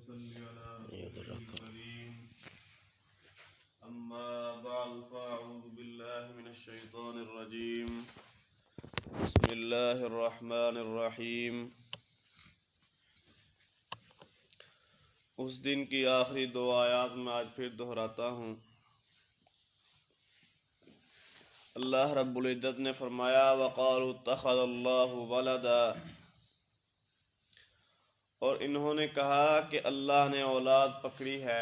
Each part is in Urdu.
صل على نبيك الكريم أما بعد فأعوذ بالله من الشيطان الرجيم بسم الله الرحمن الرحیم۔ اس دن کی آخری دو آیات میں آج پھر دہراتا ہوں۔ اللہ رب العزت نے فرمایا وَقَالُوا اتَّخَذَ اللَّهُ وَلَدًا، اور انہوں نے کہا کہ اللہ نے اولاد پکڑی ہے۔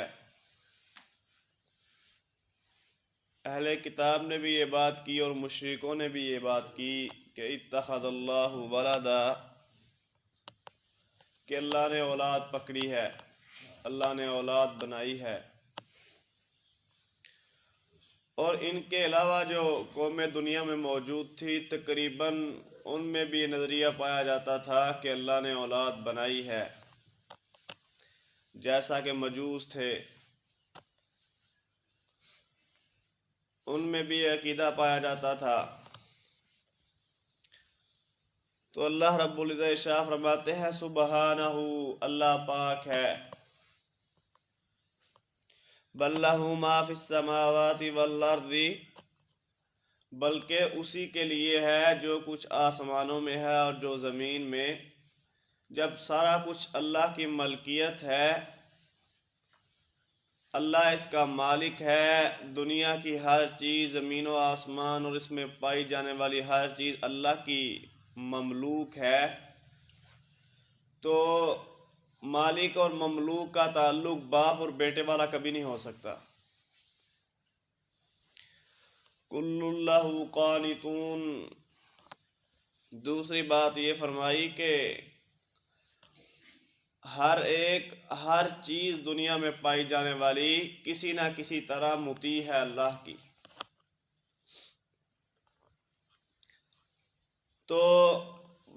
اہل کتاب نے بھی یہ بات کی اور مشرکوں نے بھی یہ بات کی کہ اتخذ اللہ ولدا، کہ اللہ نے اولاد پکڑی ہے، اللہ نے اولاد بنائی ہے۔ اور ان کے علاوہ جو قومیں دنیا میں موجود تھی تقریباً ان میں بھی یہ نظریہ پایا جاتا تھا کہ اللہ نے اولاد بنائی ہے، جیسا کہ مجوس تھے ان میں بھی یہ عقیدہ پایا جاتا تھا۔ تو اللہ رب العزت ارشاد فرماتے ہیں سبحانہ، اللہ پاک ہے، بل لہ ما فی السماوات والارض، بلکہ اسی کے لیے ہے جو کچھ آسمانوں میں ہے اور جو زمین میں۔ جب سارا کچھ اللہ کی ملکیت ہے، اللہ اس کا مالک ہے، دنیا کی ہر چیز زمین و آسمان اور اس میں پائی جانے والی ہر چیز اللہ کی مملوک ہے، تو مالک اور مملوک کا تعلق باپ اور بیٹے والا کبھی نہیں ہو سکتا۔ کل اللہ قانتون، دوسری بات یہ فرمائی کہ ہر چیز دنیا میں پائی جانے والی کسی نہ کسی طرح مطیع ہے اللہ کی۔ تو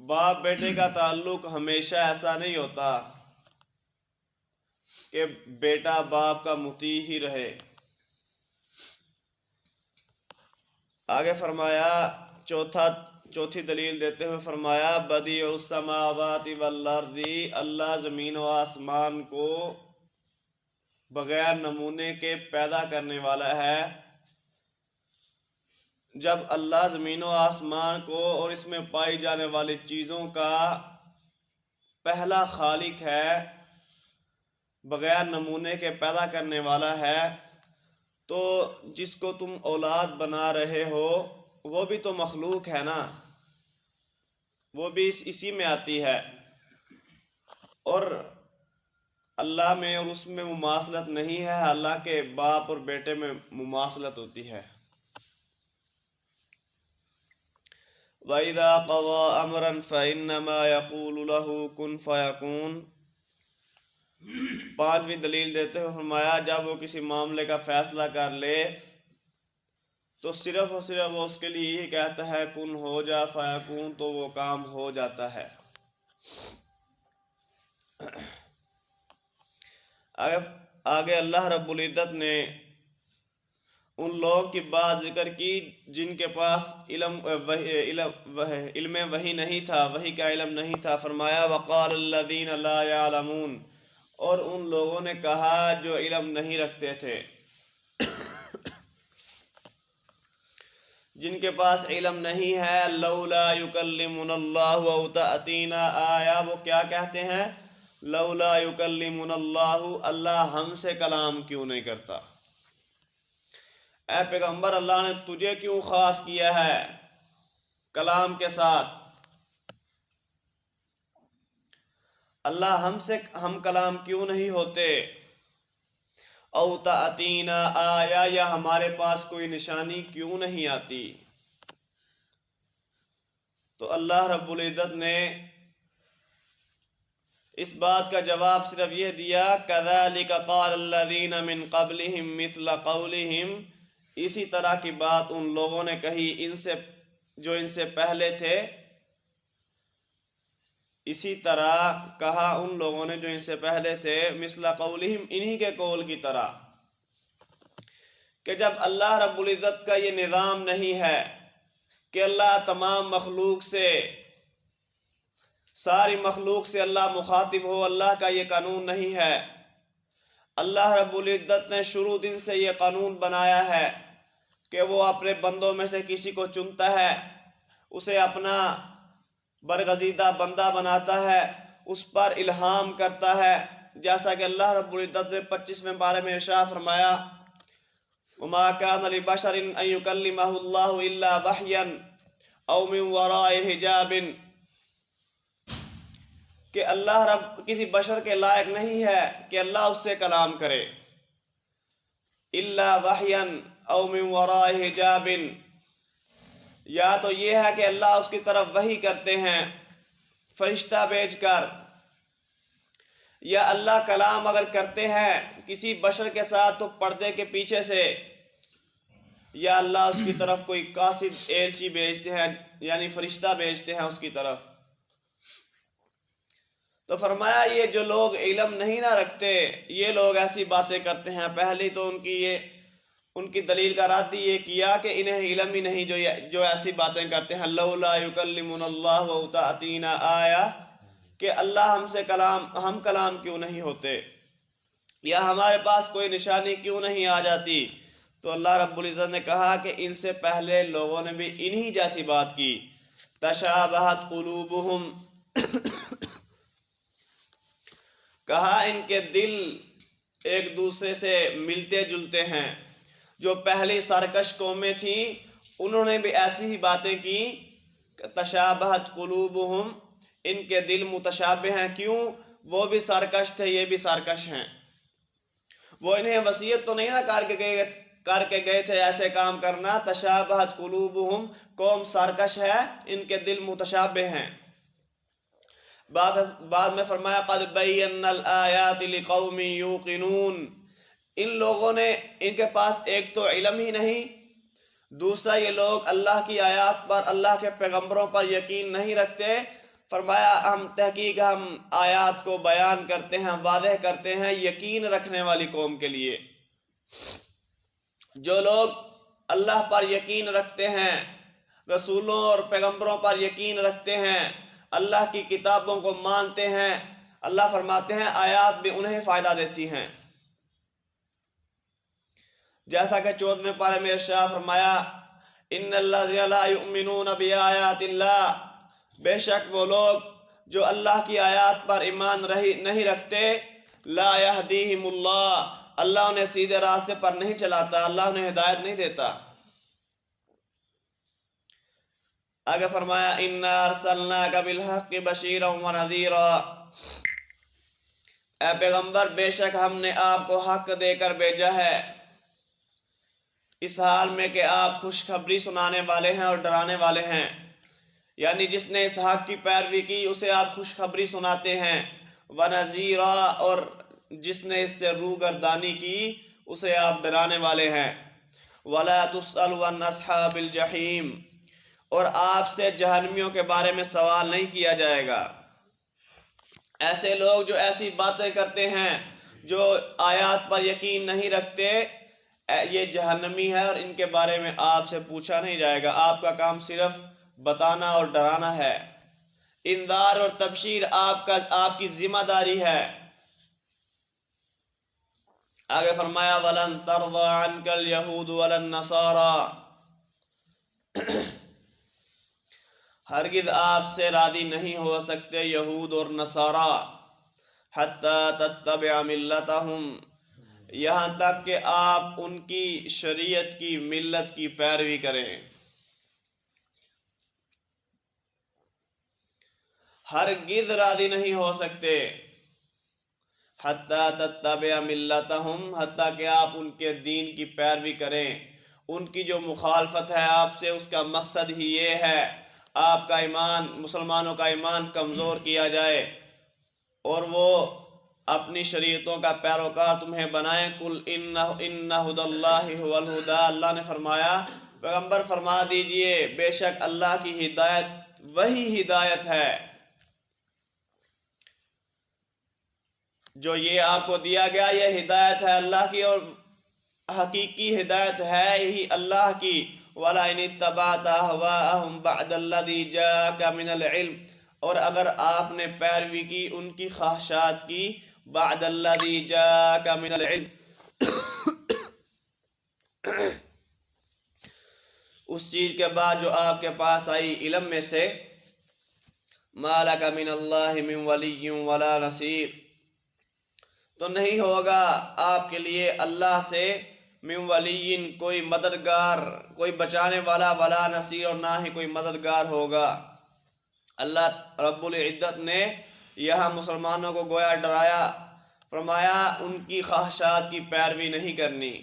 باپ بیٹے کا تعلق ہمیشہ ایسا نہیں ہوتا کہ بیٹا باپ کا مطیع ہی رہے۔ آگے فرمایا چوتھی دلیل دیتے ہوئے فرمایا بدیع السماوات والارض، اللہ زمین و آسمان کو بغیر نمونے کے پیدا کرنے والا ہے۔ جب اللہ زمین و آسمان کو اور اس میں پائی جانے والی چیزوں کا پہلا خالق ہے، بغیر نمونے کے پیدا کرنے والا ہے، تو جس کو تم اولاد بنا رہے ہو وہ بھی تو مخلوق ہے نا، وہ بھی اسی میں آتی ہے، اور اللہ میں اور اس میں مماثلت نہیں ہے، حالانکہ باپ اور بیٹے میں مماثلت ہوتی ہے۔ وَإِذَا قَضَى أَمْرًا فَإِنَّمَا يَقُولُ لَهُ كُن فَيَكُونُ، پانچویں دلیل دیتے ہوئے فرمایا جب وہ کسی معاملے کا فیصلہ کر لے تو صرف اور صرف وہ اس کے لیے یہ کہتا ہے کن ہو جا فیکون، تو وہ کام ہو جاتا ہے۔ آگے اللہ رب العزت نے ان لوگوں کی بات ذکر کی جن کے پاس علم وحی نہیں تھا، وحی کا علم نہیں تھا۔ فرمایا وقال الذین لا یعلمون، اور ان لوگوں نے کہا جو علم نہیں رکھتے تھے، جن کے پاس علم نہیں ہے، لولا یکلمنا اللہ او تأتینا آیا، وہ کیا کہتے ہیں؟ لولا یکلمنا اللہ، اللہ ہم سے کلام کیوں نہیں کرتا؟ اے پیغمبر اللہ نے تجھے کیوں خاص کیا ہے کلام کے ساتھ؟ اللہ ہم کلام کیوں نہیں ہوتے؟ او تأتینا آیا، یا ہمارے پاس کوئی نشانی کیوں نہیں آتی؟ تو اللہ رب العزت نے اس بات کا جواب صرف یہ دیا كَذَلِكَ قَالَ الَّذِينَ مِن قَبْلِهِمْ مِثْلَ قَوْلِهِمْ، اسی طرح کی بات ان لوگوں نے کہی جو ان سے پہلے تھے، اسی طرح کہا ان لوگوں نے جو ان سے پہلے تھے، مثل قولہم، انہی کے قول کی طرح، کہ جب اللہ رب العزت کا یہ نظام نہیں ہے کہ اللہ تمام مخلوق سے ساری مخلوق سے اللہ مخاطب ہو، اللہ کا یہ قانون نہیں ہے۔ اللہ رب العزت نے شروع دن سے یہ قانون بنایا ہے کہ وہ اپنے بندوں میں سے کسی کو چنتا ہے، اسے اپنا برگزیدہ بندہ بناتا ہے، اس پر الہام کرتا ہے، جیسا کہ اللہ رب العزت نے 25ویں پارے میں ارشاد فرمایا وَمَا كَانَ لِبَشَرٍ أَن يُكَلِّمَهُ اللَّهُ إِلَّا وَحْيًا أَوْ مِن وَرَاءِ حِجَابٍ، کہ اللہ رب کسی بشر کے لائق نہیں ہے کہ اللہ اس سے کلام کرے، إِلَّا وَحْيًا أَوْ مِن وَرَاءِ حِجَابٍ، یا تو یہ ہے کہ اللہ اس کی طرف وحی کرتے ہیں فرشتہ بھیج کر، یا اللہ کلام اگر کرتے ہیں کسی بشر کے ساتھ تو پردے کے پیچھے سے، یا اللہ اس کی طرف کوئی قاصد ایلچی بھیجتے ہیں، یعنی فرشتہ بھیجتے ہیں اس کی طرف۔ تو فرمایا یہ جو لوگ علم نہیں نہ رکھتے، یہ لوگ ایسی باتیں کرتے ہیں۔ پہلی تو ان کی دلیل کا رد یہ کیا کہ انہیں علم ہی نہیں جو ایسی باتیں کرتے ہیں، لولا یکلمنا اللہ وتأتینا آیہ، کہ اللہ ہم کلام کیوں نہیں ہوتے، یا ہمارے پاس کوئی نشانی کیوں نہیں آ جاتی۔ تو اللہ رب العزت نے کہا کہ ان سے پہلے لوگوں نے بھی انہی جیسی بات کی، تشابہت قلوبہم، کہا ان کے دل ایک دوسرے سے ملتے جلتے ہیں۔ جو پہلی سرکش قومیں تھیں انہوں نے بھی ایسی ہی باتیں کی، تشابہت قلوبہم، ان کے دل متشابہ ہیں، کیوں؟ وہ بھی سرکش تھے، یہ بھی سرکش ہیں۔ وہ انہیں وصیت تو نہیں نہ کر کے گئے تھے ایسے کام کرنا، تشابہت قلوبہم، قوم سرکش ہے، ان کے دل متشابہ ہیں۔ بعد میں فرمایا قد بینا الآیات لقوم یوقنون، ان لوگوں نے، ان کے پاس ایک تو علم ہی نہیں، دوسرا یہ لوگ اللہ کی آیات پر، اللہ کے پیغمبروں پر یقین نہیں رکھتے۔ فرمایا ہم آیات کو بیان کرتے ہیں، واضح کرتے ہیں یقین رکھنے والی قوم کے لیے۔ جو لوگ اللہ پر یقین رکھتے ہیں، رسولوں اور پیغمبروں پر یقین رکھتے ہیں، اللہ کی کتابوں کو مانتے ہیں، اللہ فرماتے ہیں آیات بھی انہیں فائدہ دیتی ہیں۔ جیسا کہ 14ویں پارے میں ارشاد فرمایا ان الذین لا یؤمنون بآیات اللہ، بے شک وہ لوگ جو اللہ کی آیات پر ایمان نہیں رکھتے، لا یہدیہم اللہ، اللہ انہیں سیدھے راستے پر نہیں چلاتا، اللہ انہیں ہدایت نہیں دیتا۔ آگے فرمایا انا ارسلناک بالحق بشیرا ونذیرا، اے پیغمبر بے شک ہم نے آپ کو حق دے کر بھیجا ہے، اس حال میں کہ آپ خوشخبری سنانے والے ہیں اور ڈرانے والے ہیں، یعنی جس نے اس حق کی پیروی کی اسے آپ خوشخبری سناتے ہیں، ونذیرا، اور جس نے اس سے روگردانی کی اسے آپ ڈرانے والے ہیں، ولا تسأل عن اصحاب الجحیم، اور آپ سے جہنمیوں کے بارے میں سوال نہیں کیا جائے گا۔ ایسے لوگ جو ایسی باتیں کرتے ہیں، جو آیات پر یقین نہیں رکھتے، یہ جہنمی ہے اور ان کے بارے میں آپ سے پوچھا نہیں جائے گا، آپ کا کام صرف بتانا اور ڈرانا ہے، انذار اور تبشیر آپ کی ذمہ داری ہے۔ آگے فرمایا وَلَن تَرْضَىٰ عَنْكَ الْيَهُودُ وَلَا النَّصَارَىٰ، ہرگز آپ سے راضی نہیں ہو سکتے یہود اور نصارہ، حَتَّىٰ تَتَّبِعَ مِلَّتَهُمْ، یہاں تک کہ آپ ان کی شریعت کی، ملت کی پیروی کریں۔ ہرگز راضی نہیں ہو سکتے، حَتَّىٰ تَتَّبِعَ مِلَّتَهُمْ، حتیٰ کہ آپ ان کے دین کی پیروی کریں۔ ان کی جو مخالفت ہے آپ سے، اس کا مقصد ہی یہ ہے آپ کا ایمان، مسلمانوں کا ایمان کمزور کیا جائے اور وہ اپنی شریعتوں کا پیروکار تمہیں بنائیں۔ قُلْ إِنَّ هُدَى اللَّهِ هُوَ الْهُدَىٰ، اللہ نے فرمایا پیغمبر فرما دیجئے بے شک اللہ کی ہدایت وہی ہدایت ہے جو یہ آپ کو دیا گیا، یہ ہدایت ہے اللہ کی، اور حقیقی ہدایت ہے ہی اللہ کی۔ وَلَئِنِ اتَّبَعْتَ أَهْوَاءَهُمْ بَعْدَ الَّذِي جَاءَكَ مِنَ الْعِلْمِ، اور اگر آپ نے پیروی کی ان کی خواہشات کی، بعد الذی جاءک من العلم، اس چیز کے بعد جو آپ کے پاس آئی علم میں سے، ما لک من اللہ من ولی ولا نصیر، تو نہیں ہوگا آپ کے لیے اللہ سے من ولی کوئی مددگار، کوئی بچانے والا، ولا نصیر اور نہ ہی کوئی مددگار ہوگا۔ اللہ رب العزت نے یہاں مسلمانوں کو گویا ڈرایا، فرمایا ان کی خواہشات کی پیروی نہیں کرنی،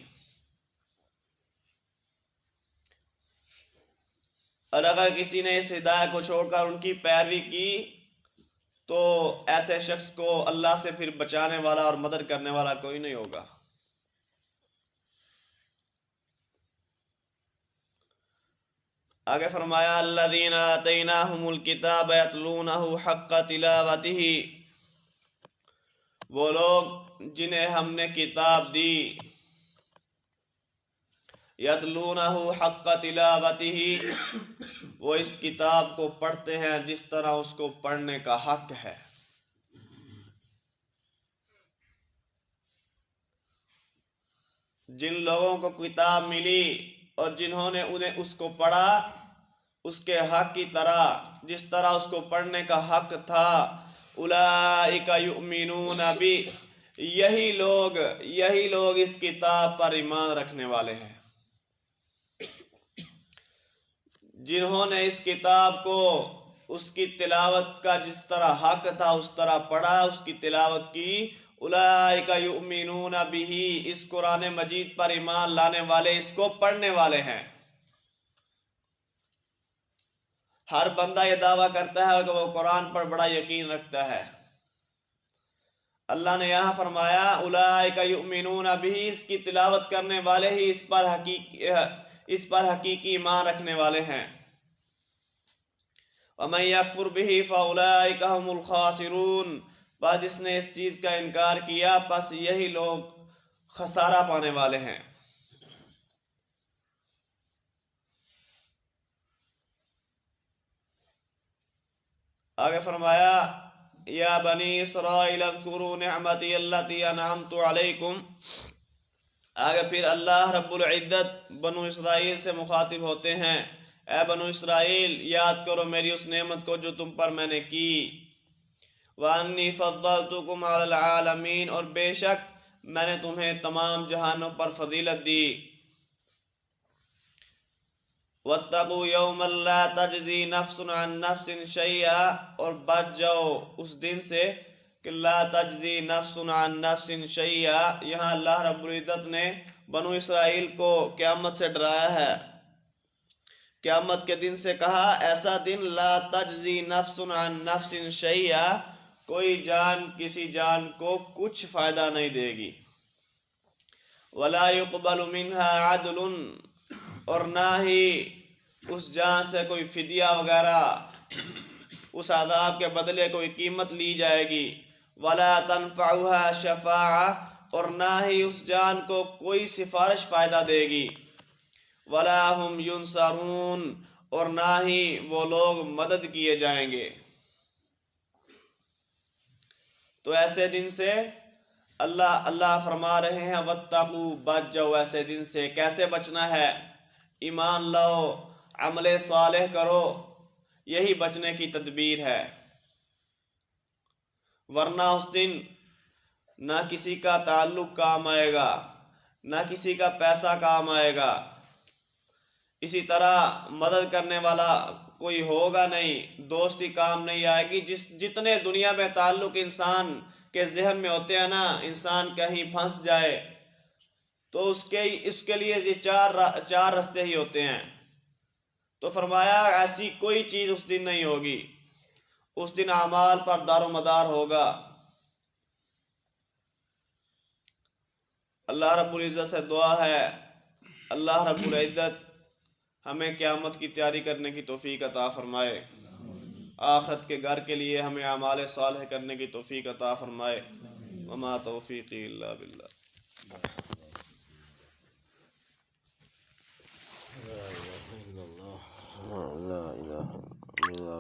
اور اگر کسی نے اس ہدایت کو چھوڑ کر ان کی پیروی کی تو ایسے شخص کو اللہ سے پھر بچانے والا اور مدد کرنے والا کوئی نہیں ہوگا۔ آگے فرمایا الذین آتیناہم الکتاب یتلونہ حق تلاوتہ، وہ لوگ جنہیں ہم نے کتاب دی، یتلونہ حق تلاوتہ، وہ اس کتاب کو پڑھتے ہیں جس طرح اس کو پڑھنے کا حق ہے۔ جن لوگوں کو کتاب ملی اور جنہوں نے انہیں اس کو پڑھا اس کے حق کی طرح، جس طرح اس کو پڑھنے کا حق تھا، اولئک یؤمنون بہ، یہی لوگ اس کتاب پر ایمان رکھنے والے ہیں۔ جنہوں نے اس کتاب کو اس کی تلاوت کا جس طرح حق تھا اس طرح پڑھا، اس کی تلاوت کی، اولئک یؤمنون بہ، اس قرآن مجید پر ایمان لانے والے، اس کو پڑھنے والے ہیں۔ ہر بندہ یہ دعویٰ کرتا ہے کہ وہ قرآن پر بڑا یقین رکھتا ہے۔ اللہ نے یہاں فرمایا اولئک یؤمنون بہ، اس کی تلاوت کرنے والے ہی اس پر حقیقی ایمان رکھنے والے ہیں۔ ومن یکفر بہ فاولئک هم الخاسرون، بس جس نے اس چیز کا انکار کیا پس یہی لوگ خسارہ پانے والے ہیں۔ آگے فرمایا یا بنی اسرائیل اذکروا نعمتی التی انعمت علیکم، آگے پھر اللہ رب العزت بنو اسرائیل سے مخاطب ہوتے ہیں، اے بنو اسرائیل یاد کرو میری اس نعمت کو جو تم پر میں نے کی، وانی فضلتکم علی العالمین، اور بے شک میں نے تمہیں تمام جہانوں پر فضیلت دی، واتقوا یوما لا تجزی نفس عن نفس شیئا، اور بچ جاؤ اس دن سے کہ لا تجزی نفس عن نفس شیئا، یہاں اللہ رب العزت نے بنو اسرائیل کو قیامت سے ڈرایا ہے، قیامت کے دن سے کہا ایسا دن لا تجزی نفس عن نفس شیئا، کوئی جان کسی جان کو کچھ فائدہ نہیں دے گی، ولا يقبل منها عدل، اور نہ ہی اس جان سے کوئی فدیہ وغیرہ، اس عذاب کے بدلے کوئی قیمت لی جائے گی، ولا تنفعها شفاعہ، اور نہ ہی اس جان کو کوئی سفارش فائدہ دے گی، ولا هم ينصرون، اور نہ ہی وہ لوگ مدد کیے جائیں گے۔ تو ایسے دن سے اللہ فرما رہے ہیں واتقوا، بچ جاؤ ایسے دن سے۔ کیسے بچنا ہے؟ ایمان لاؤ، عمل صالح کرو، یہی بچنے کی تدبیر ہے، ورنہ اس دن نہ کسی کا تعلق کام آئے گا، نہ کسی کا پیسہ کام آئے گا، اسی طرح مدد کرنے والا کوئی ہوگا نہیں، دوستی کام نہیں آئے گی۔ جتنے دنیا میں تعلق انسان کے ذہن میں ہوتے ہیں نا، انسان کہیں پھنس جائے تو اس کے لیے یہ چار راستے ہی ہوتے ہیں، تو فرمایا ایسی کوئی چیز اس دن نہیں ہوگی، اس دن اعمال پر دار و مدار ہوگا۔ اللہ رب العزت سے دعا ہے اللہ رب العزت ہمیں قیامت کی تیاری کرنے کی توفیق عطا فرمائے، آخرت کے گھر کے لیے ہمیں اعمال صالح کرنے کی توفیق عطا فرمائے، وما توفیقی الا باللہ۔ لا الہ الا اللہ، لا الہ الا اللہ۔